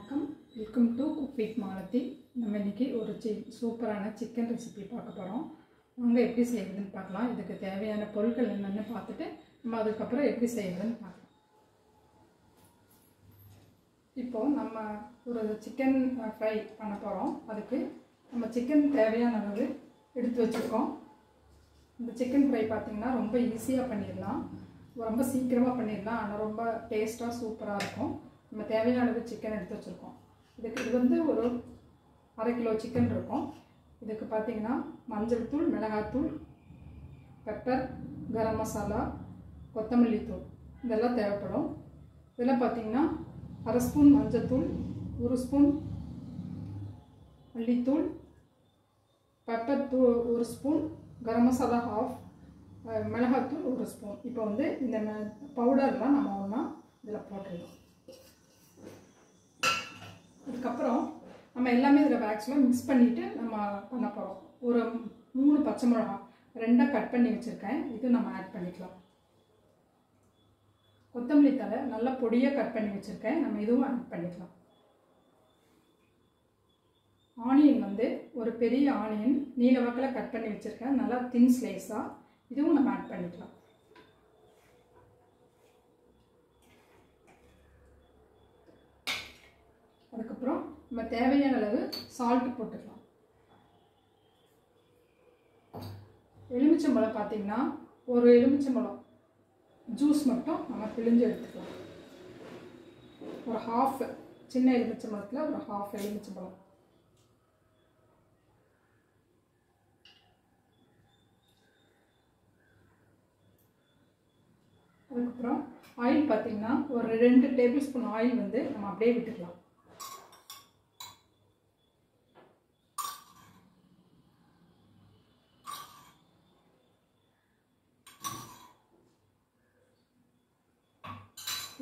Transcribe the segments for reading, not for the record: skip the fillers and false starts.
வணக்கம், welcome to cook with Malathi. நம்ம இன்றைக்கி ஒரு சூப்பரான சிக்கன் ரெசிபி பார்க்க போகிறோம். வாங்க எப்படி செய்கிறதுன்னு பார்க்கலாம். இதுக்கு தேவையான பொருட்கள் என்னென்னு பார்த்துட்டு நம்ம அதுக்கப்புறம் எப்படி செய்கிறதுன்னு பார்க்கலாம். இப்போது நம்ம ஒரு சிக்கன் ஃப்ரை பண்ண போகிறோம். அதுக்கு நம்ம சிக்கன் தேவையான அளவு எடுத்து வச்சுருக்கோம். இந்த சிக்கன் ஃப்ரை பார்த்திங்கன்னா ரொம்ப ஈஸியாக பண்ணிடலாம், ரொம்ப சீக்கிரமாக பண்ணிடலாம். ஆனால் ரொம்ப டேஸ்ட்டாக சூப்பராக இருக்கும். நம்ம தேவையான அளவு சிக்கன் எடுத்து வச்சுருக்கோம். இது வந்து ஒரு 1/2 கிலோ சிக்கன் இருக்கும். இதுக்கு பார்த்திங்கன்னா மஞ்சள் தூள், மிளகாத்தூள், பெப்பர், கரம் மசாலா, கொத்தமல்லி தூள் இதெல்லாம் தேவைப்படும். இதெல்லாம் பார்த்திங்கன்னா 1/2 ஸ்பூன் மஞ்சள் தூள், 1 ஸ்பூன் மல்லித்தூள், பெப்பர் 1 ஸ்பூன், கரம் மசாலா 1/2, மிளகாத்தூள் 1 ஸ்பூன். இப்போ வந்து இந்த பவுடர்லாம் நம்ம ஒன்றா இதில் போட்டுடலாம். அதுக்கப்புறம் நம்ம எல்லாமே இதில் ஆக்சுவலாக மிக்ஸ் பண்ணிவிட்டு நம்ம பண்ண போகிறோம். ஒரு 3 பச்சை மிளகா 2 கட் பண்ணி வச்சுருக்கேன், இது நம்ம ஆட் பண்ணிக்கலாம். கொத்தமல்லி தழை நல்லா பொடியாக கட் பண்ணி வச்சுருக்கேன், நம்ம இதுவும் ஆட் பண்ணிக்கலாம். ஆனியன் வந்து ஒரு பெரிய ஆனியன் நீல வாக்கில் கட் பண்ணி வச்சுருக்கேன், நல்லா தின் ஸ்லைஸாக, இதுவும் நம்ம ஆட் பண்ணிக்கலாம். அதுக்கப்புறம் நம்ம தேவையான அளவு சால்ட் போட்டுக்கலாம். எலுமிச்சம்பழம் பார்த்திங்கன்னா ஒரு எலுமிச்சம்பழம் ஜூஸ் மட்டும் நம்ம பிழிஞ்சு எடுத்துக்கலாம். ஒரு 1/2 சின்ன எலுமிச்சம்பழத்தில் ஒரு 1/2 எலுமிச்சம்பழம். அதுக்கப்புறம் ஆயில் பார்த்திங்கன்னா ஒரு 2 டேபிள் ஸ்பூன் ஆயில் வந்து நம்ம அப்படியே விட்டுக்கலாம்.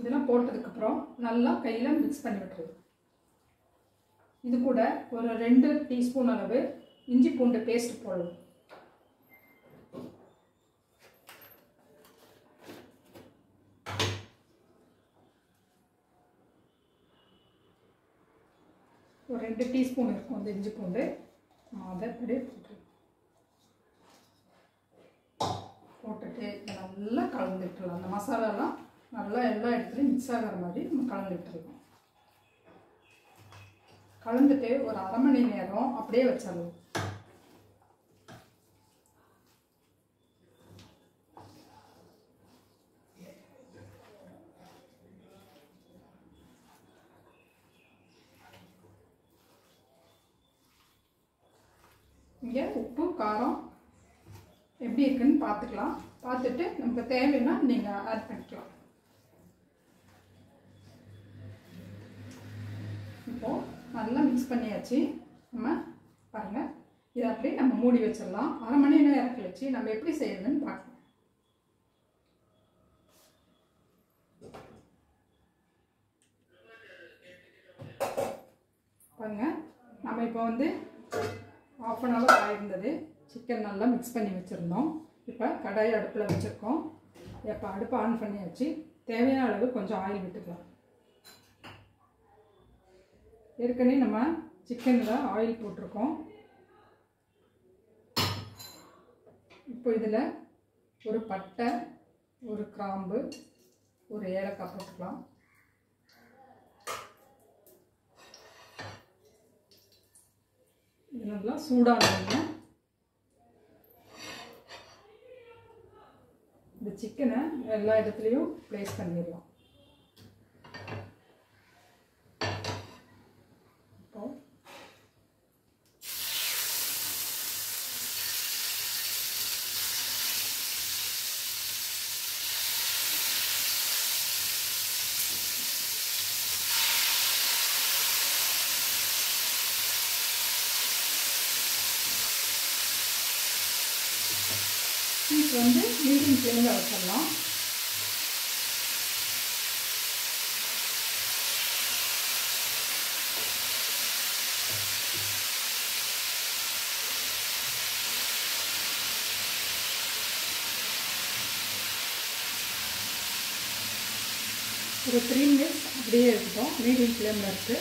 இதெல்லாம் போட்டதுக்கப்புறம் நல்லா கையில் மிக்ஸ் பண்ணி விட்டுருது. இது கூட ஒரு 2 டீஸ்பூன் அளவு இஞ்சி பூண்டு பேஸ்ட் போடணும். ஒரு 2 டீஸ்பூன் இருக்கும் அந்த இஞ்சி பூண்டு, அதை அப்படியே போட்டுட்டு நல்லா கலந்துட்டுலாம். அந்த மசாலாலாம் நல்லா எல்லா இடத்துலையும் மிக்ஸ் ஆகிற மாதிரி நம்ம கலந்துட்டுருக்கோம். கலந்துட்டு ஒரு 1/2 மணி நேரம் அப்படியே வச்சிடலாம். இங்கே உப்பு காரம் எப்படி இருக்குன்னு பார்த்துக்கலாம். பார்த்துட்டு நமக்கு தேவைன்னா நீங்கள் ஆட் பண்ணிக்கலாம். இப்போது நல்லா மிக்ஸ் பண்ணியாச்சு. நம்ம பாருங்கள், இதை அப்படியே நம்ம மூடி வச்சிடலாம். 1/2 மணி நேரம் கழிச்சு நம்ம எப்படி செய்யறதுன்னு பார்க்கலாம். பாருங்கள், நம்ம இப்போ வந்து 1/2 hour ஆயிருந்தது. சிக்கன் நல்லா மிக்ஸ் பண்ணி வச்சுருந்தோம். இப்போ கடாயை அடுப்பில் வச்சுருக்கோம். இப்போ அடுப்பை ஆன் பண்ணியாச்சு. தேவையான அளவு கொஞ்சம் ஆயில் விட்டுக்கலாம். ஏற்கனவே நம்ம சிக்கனில் ஆயில் போட்டிருக்கோம். இப்போ இதில் ஒரு பட்டை, ஒரு கிராம்பு, ஒரு ஏலக்காய் போட்டுக்கலாம். இது நல்லா சூடானதுங்க இந்த சிக்கனை எல்லா இடத்துலையும் ப்ளேஸ் பண்ணிடலாம். ஹீட் வந்து மீடியம் ஃப்ளேமில் வச்சிடலாம். ஒரு 3 மினிட்ஸ் அப்படியே இருக்கட்டும். மீடியம் ஃப்ளேமில் இருக்குது.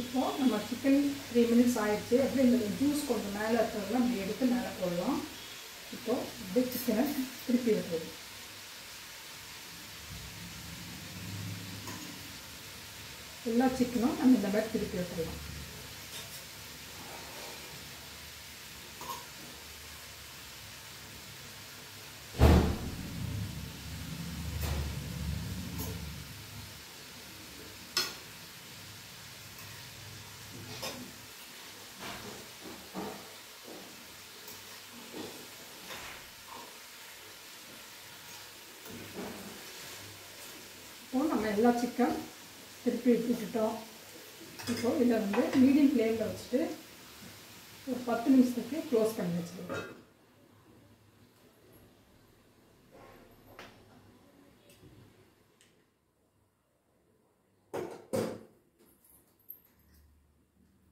இப்போது நம்ம சிக்கன் 3 மினிட்ஸ் ஆகிடுச்சு. அப்படியே இந்த ஜூஸ் கொஞ்சம் மேலே இருக்கிறதெல்லாம் அப்படி எடுத்து மேலே போடலாம். இப்போது அப்படியே சிக்கனை திருப்பி விட்டுருது. எல்லா சிக்கனும் நம்ம இந்த மாதிரி திருப்பி விட்டுடலாம். இப்போது நம்ம எல்லா சிக்கன் திருப்பி விட்டுட்டோம். இப்போது இதை வந்து மீடியம் ஃப்ளேமில் வச்சுட்டு ஒரு 10 நிமிஷத்துக்கு க்ளோஸ் பண்ணி வச்சுருவோம்.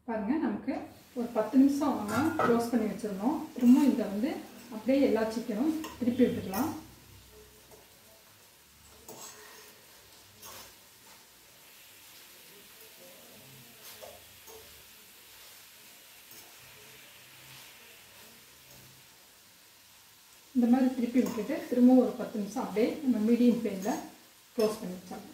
பாருங்கள், நமக்கு ஒரு 10 நிமிஷம் நம்ம க்ளோஸ் பண்ணி வச்சுருந்தோம். திரும்ப இதை வந்து அப்படியே எல்லா சிக்கனும் திருப்பி விட்டுக்கலாம். இந்த மாதிரி திருப்பி விட்டுட்டு திரும்ப ஒரு 10 நிமிஷம் அப்படியே நம்ம மீடியம் ஃப்ளேமில் க்ளோஸ் பண்ணி வச்சோம்.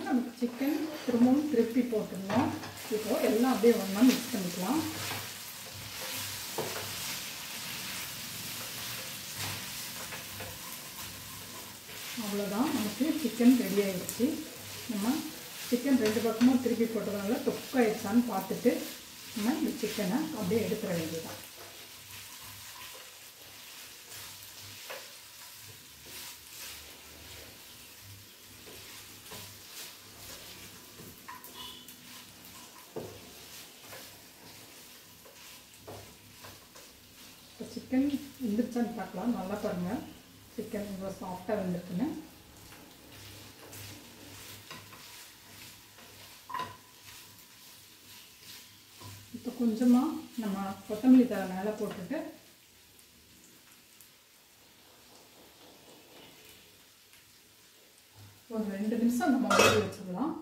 நமக்கு சிக்கன் திரும்பவும் திருப்பி போட்டுருந்தோம். இப்போ எல்லாம் அப்படியே ஒன்றா மிக்ஸ் பண்ணிக்கலாம். அவ்வளோதான், நமக்கு சிக்கன் ரெடி ஆகிடுச்சு. நம்ம சிக்கன் 2 பக்கமும் திருப்பி போட்டதுனால தொக்காயிடுச்சான்னு பார்த்துட்டு நம்ம இந்த சிக்கனை அப்படியே எடுத்துட வேண்டியதான். சிக்கன் வெந்துருச்சான்னு பார்க்கலாம். நல்லா பாருங்கள், சிக்கன் இவ்வளோ சாஃப்டாக வெந்திருக்குன்னு. இப்போ கொஞ்சமாக நம்ம கொத்தமல்லி தழை மேலே போட்டுட்டு ஒரு 2 நிமிஷம் நம்ம மூடி வச்சுக்கலாம்.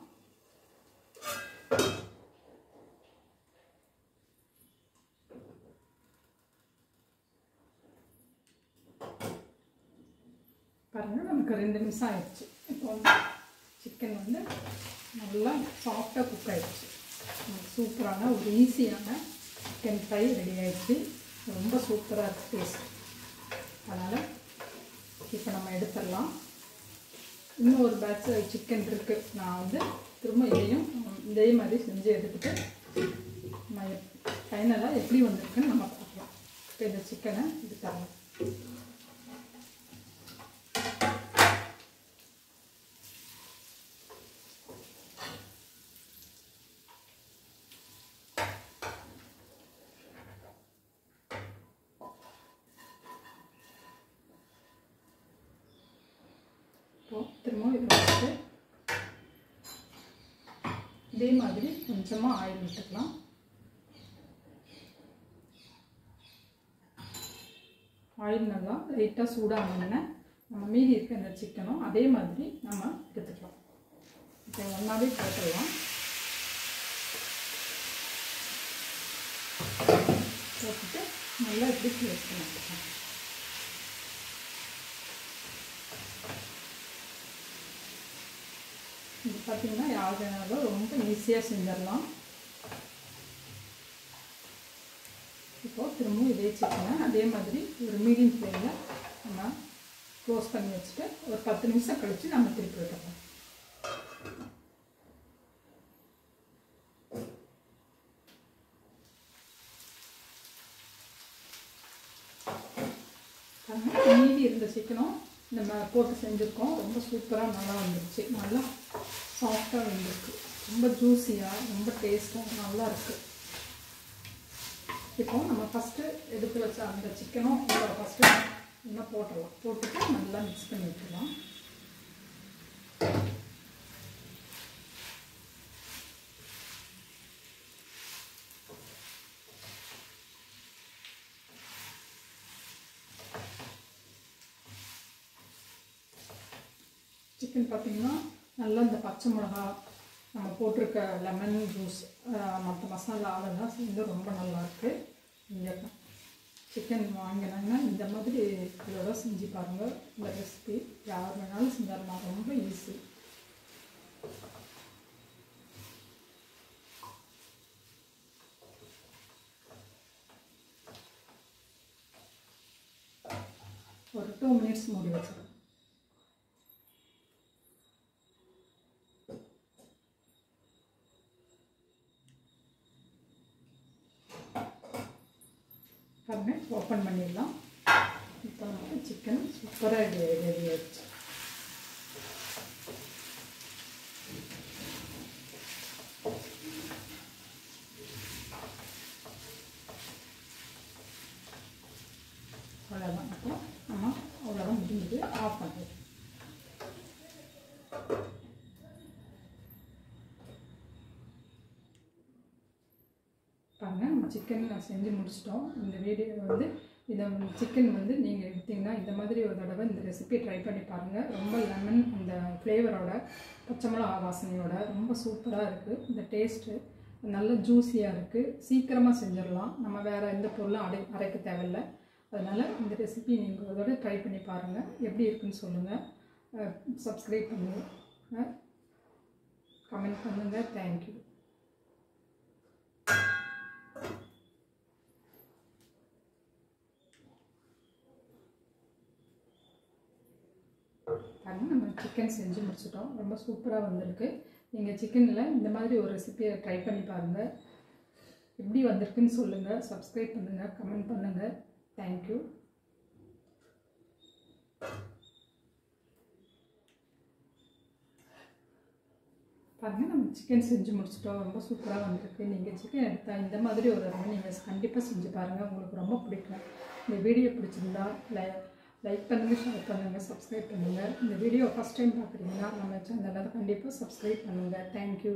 பாருங்கள், நமக்கு 2 நிமிஷம் ஆயிடுச்சு. இப்போ வந்து சிக்கன் வந்து நல்லா சாஃப்டாக குக் ஆகிடுச்சு. நமக்கு சூப்பரான ஒரு ஈஸியான சிக்கன் ஃப்ரை ரெடி ஆகிடுச்சு. ரொம்ப சூப்பராக இருக்குது டேஸ்ட். அதனால் இப்போ நம்ம எடுத்துடலாம். இன்னும் ஒரு பேட்ச் சிக்கன் இருக்குது. நான் வந்து திரும்ப இதையும் இதே மாதிரி செஞ்சு எடுத்துகிட்டு நம்ம ஃபைனலாக எப்படி வந்திருக்குன்னு நம்ம பார்க்கலாம். இப்போ இந்த சிக்கனை எடுத்துடலாம். திரும்ப இதை வச்சுட்டு இதே மாதிரி கொஞ்சமாக ஆயில் விட்டுக்கலாம். ஆயில் நல்லா லைட்டாக சூடாகணுன்னு நம்ம மீதி இருக்க இந்த சிக்கனும் அதே மாதிரி நம்ம எடுத்துக்கலாம். இப்போ ஒன்றாவே போட்டுடலாம். போட்டுட்டு நல்லா இப்படி க்ளோஸ் பண்ணிக்கலாம். இது பார்த்திங்கன்னா யார் வேணாலும் ரொம்ப ஈஸியாக செஞ்சிடலாம். இப்போது திரும்பவும் இதே சிக்கனை அதே மாதிரி ஒரு மீடியம் ஃப்ளேமில் நம்ம க்ளோஸ் பண்ணி வச்சுட்டு ஒரு 10 நிமிஷம் கழித்து நம்ம திருப்பி விட்டுறோம். மீதி இருந்த சிக்கனும் நம்ம போட்டு செஞ்சுருக்கோம். ரொம்ப சூப்பராக நல்லா வந்துருச்சு. நல்லா சாஃப்டாக வந்துருக்கு. ரொம்ப ஜூஸியாக ரொம்ப டேஸ்ட்டாக நல்லா இருக்குது. இப்போ நம்ம ஃபஸ்ட்டு எடுத்து வச்ச அந்த சிக்கனும் இதோட ஃபஸ்ட்டு இன்னும் போட்டுடலாம். போட்டுட்டு நல்லா மிக்ஸ் பண்ணி விட்டுடலாம். சிக்கன் பார்த்திங்கன்னா நல்லா இந்த பச்சை மிளகா நம்ம போட்டிருக்க லெமன் ஜூஸ் மற்ற மசாலா அதெல்லாம் சேர்ந்து ரொம்ப நல்லாயிருக்கு. நீங்கள் சிக்கன் வாங்கினாங்கன்னா இந்த மாதிரி இதோட செஞ்சு பாருங்கள். இந்த ரெசிபி யார் வேணாலும் செஞ்சிடலாம். ரொம்ப ஈஸி. ஒரு 2 மினிட்ஸ் மூடி வச்சிருக்கேன். பாருங்கள், ஓப்பன் பண்ணிடலாம். இப்போ நமக்கு சிக்கன் சூப்பராக ரெடி ஆகிடுச்சு. அவ்வளோதான். இப்போ நம்ம அவ்வளோதான் முடிஞ்சது. ஆஃப் பண்ணுறோம். பாருங்கள், நம்ம சிக்கன் செஞ்சு முடிச்சிட்டோம். இந்த வீடியோ வந்து இதை சிக்கன் வந்து நீங்கள் எடுத்திங்கன்னா இந்த மாதிரி ஒரு தடவை இந்த ரெசிபி ட்ரை பண்ணி பாருங்கள். ரொம்ப லெமன் அந்த ஃப்ளேவரோட பச்சை மிளகா வாசனையோட ரொம்ப சூப்பராக இருக்குது. இந்த டேஸ்ட்டு நல்ல ஜூஸியாக இருக்குது. சீக்கிரமாக செஞ்சிடலாம். நம்ம வேறு எந்த பொருளும் அரைக்க தேவையில்லை. அதனால் இந்த ரெசிபி நீங்கள் அதோட ட்ரை பண்ணி பாருங்கள். எப்படி இருக்குன்னு சொல்லுங்கள். சப்ஸ்கிரைப் பண்ணுங்கள், கமெண்ட் பண்ணுங்கள். தேங்க்யூ. பாருங்கள், நம்ம சிக்கன் செஞ்சு முடிச்சிட்டோம். ரொம்ப சூப்பராக வந்திருக்கு. நீங்கள் சிக்கனில் இந்த மாதிரி ஒரு ரெசிபியை ட்ரை பண்ணி பாருங்கள். எப்படி வந்திருக்குன்னு சொல்லுங்கள். சப்ஸ்கிரைப் பண்ணுங்கள், கமெண்ட் பண்ணுங்கள். தேங்க்யூ. பாருங்கள், நம்ம சிக்கன் செஞ்சு முடிச்சிட்டோம். ரொம்ப சூப்பராக வந்திருக்கு. நீங்கள் சிக்கன் எடுத்தால் இந்த மாதிரி ஒரு தடவை நீங்கள் கண்டிப்பாக செஞ்சு பாருங்கள். உங்களுக்கு ரொம்ப பிடிக்கும். இந்த வீடியோ பிடிச்சிருந்தா லைக் பண்ணுங்கள், ஷேர் பண்ணுங்கள், சப்ஸ்கிரைப் பண்ணுங்கள். இந்த வீடியோ ஃபஸ்ட் டைம் பார்க்குறீங்கன்னா நம்ம சேனலை கண்டிப்பாக சப்ஸ்கிரைப் பண்ணுங்கள். தேங்க்யூ.